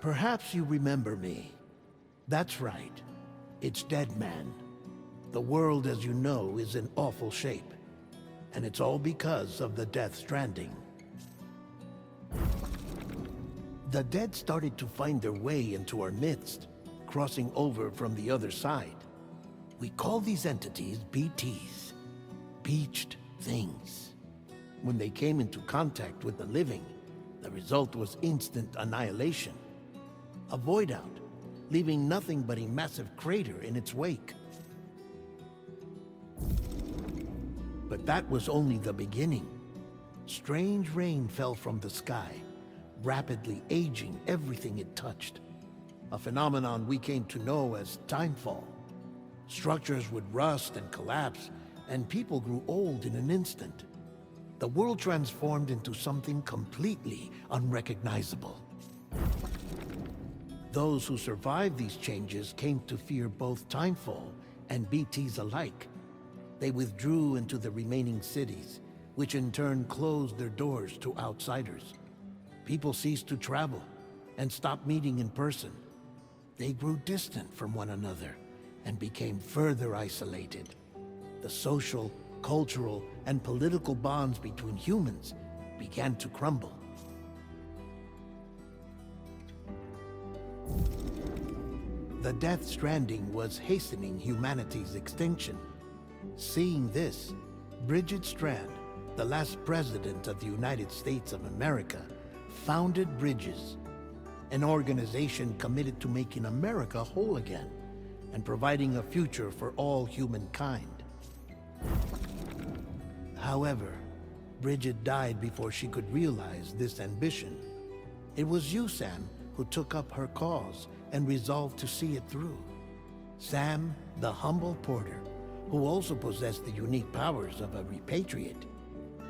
Perhaps you remember me. That's right. It's Dead Man. The world, as you know, is in awful shape. And it's all because of the Death Stranding. The dead started to find their way into our midst, crossing over from the other side. We call these entities BTs, Beached Things. When they came into contact with the living, the result was instant annihilation. A void out, leaving nothing but a massive crater in its wake. But that was only the beginning. Strange rain fell from the sky, rapidly aging everything it touched. A phenomenon we came to know as timefall. Structures would rust and collapse, and people grew old in an instant. The world transformed into something completely unrecognizable. Those who survived these changes came to fear both timefall and BTs alike. They withdrew into the remaining cities, which in turn closed their doors to outsiders. People ceased to travel and stopped meeting in person. They grew distant from one another and became further isolated. The social, cultural, and political bonds between humans began to crumble. The Death Stranding was hastening humanity's extinction. Seeing this, Bridget Strand, the last president of the United States of America, founded Bridges, an organization committed to making America whole again and providing a future for all humankind. However, Bridget died before she could realize this ambition. It was you, Sam, who took up her cause and resolved to see it through. Sam, the humble porter, who also possessed the unique powers of a repatriate.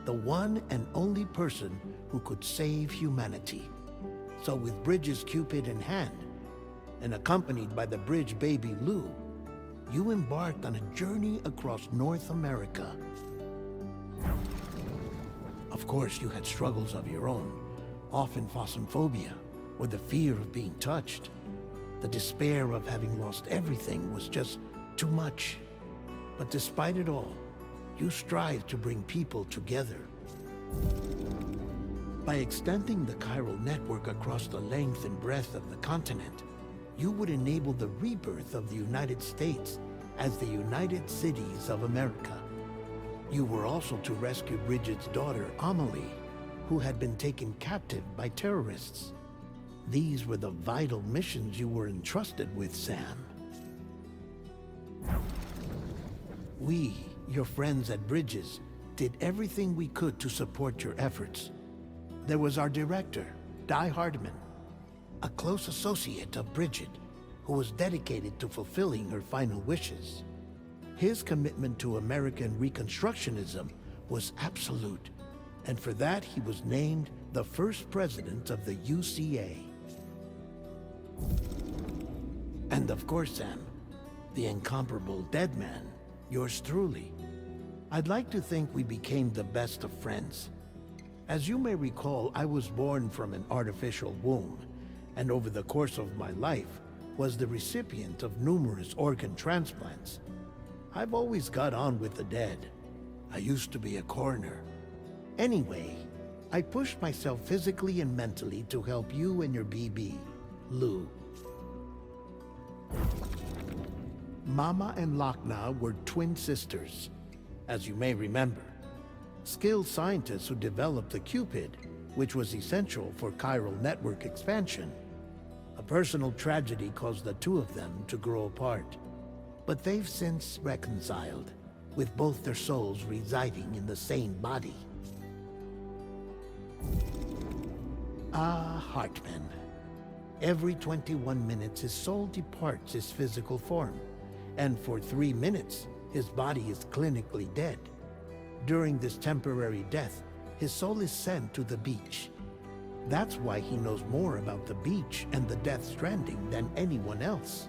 The one and only person who could save humanity. So with Bridges' Cupid in hand, and accompanied by the bridge baby Lou, you embarked on a journey across North America. Of course, you had struggles of your own, often phasmophobia, or the fear of being touched. The despair of having lost everything was just too much. But despite it all, you strive to bring people together. By extending the chiral network across the length and breadth of the continent, you would enable the rebirth of the United States as the United Cities of America. You were also to rescue Bridget's daughter, Amelie, who had been taken captive by terrorists. These were the vital missions you were entrusted with, Sam. We, your friends at Bridges, did everything we could to support your efforts. There was our director, Di Hardman, a close associate of Bridget, who was dedicated to fulfilling her final wishes. His commitment to American Reconstructionism was absolute, and for that he was named the first president of the UCA. And of course, Sam, the incomparable Dead Man, yours truly. I'd like to think we became the best of friends. As you may recall, I was born from an artificial womb, and over the course of my life was the recipient of numerous organ transplants. I've always got on with the dead. I used to be a coroner. Anyway, I pushed myself physically and mentally to help you and your BB, Lou. Mama and Lakna were twin sisters, as you may remember. Skilled scientists who developed the Cupid, which was essential for chiral network expansion. A personal tragedy caused the two of them to grow apart. But they've since reconciled, with both their souls residing in the same body. Ah, Hartman. Every 21 minutes his soul departs his physical form, and for 3 minutes his body is clinically dead. During this temporary death, his soul is sent to the beach. That's why he knows more about the beach and the Death Stranding than anyone else.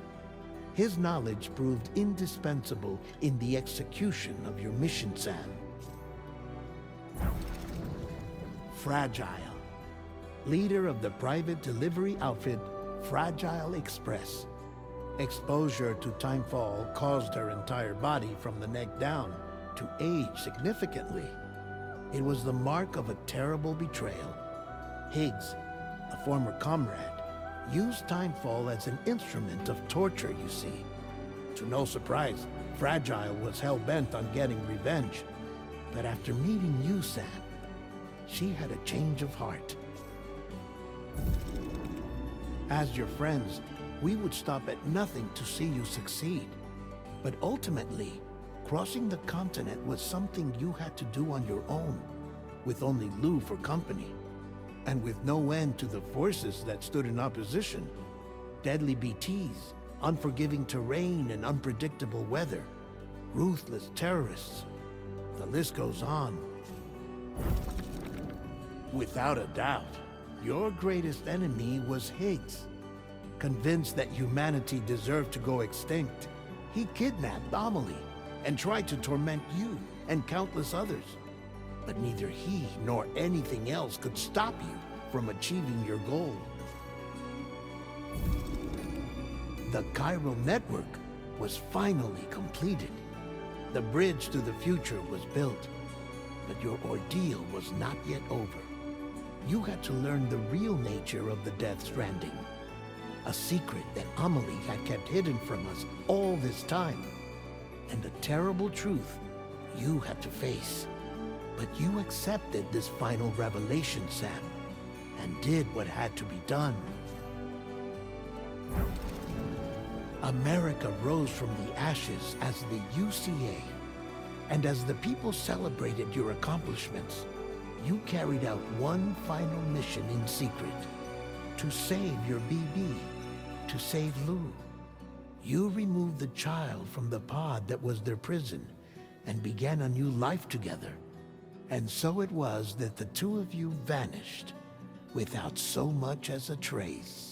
His knowledge proved indispensable in the execution of your mission, Sam. Fragile, leader of the private delivery outfit Fragile Express. Exposure to timefall caused her entire body from the neck down to age significantly. It was the mark of a terrible betrayal. Higgs, a former comrade, used timefall as an instrument of torture, you see. To no surprise, Fragile was hell-bent on getting revenge. But after meeting you, Sam, she had a change of heart. As your friends, we would stop at nothing to see you succeed. But ultimately, crossing the continent was something you had to do on your own, with only Lou for company. And with no end to the forces that stood in opposition. Deadly BTs, unforgiving terrain and unpredictable weather, ruthless terrorists. The list goes on. Without a doubt, your greatest enemy was Higgs. Convinced that humanity deserved to go extinct, he kidnapped Amelie and tried to torment you and countless others. But neither he nor anything else could stop you from achieving your goal. The chiral network was finally completed. The bridge to the future was built, but your ordeal was not yet over. You had to learn the real nature of the Death Stranding, a secret that Amelie had kept hidden from us all this time, and a terrible truth you had to face. But you accepted this final revelation, Sam, and did what had to be done. America rose from the ashes as the UCA, and as the people celebrated your accomplishments, you carried out one final mission in secret, to save your BB, to save Lou. You removed the child from the pod that was their prison, and began a new life together. And so it was that the two of you vanished, without so much as a trace.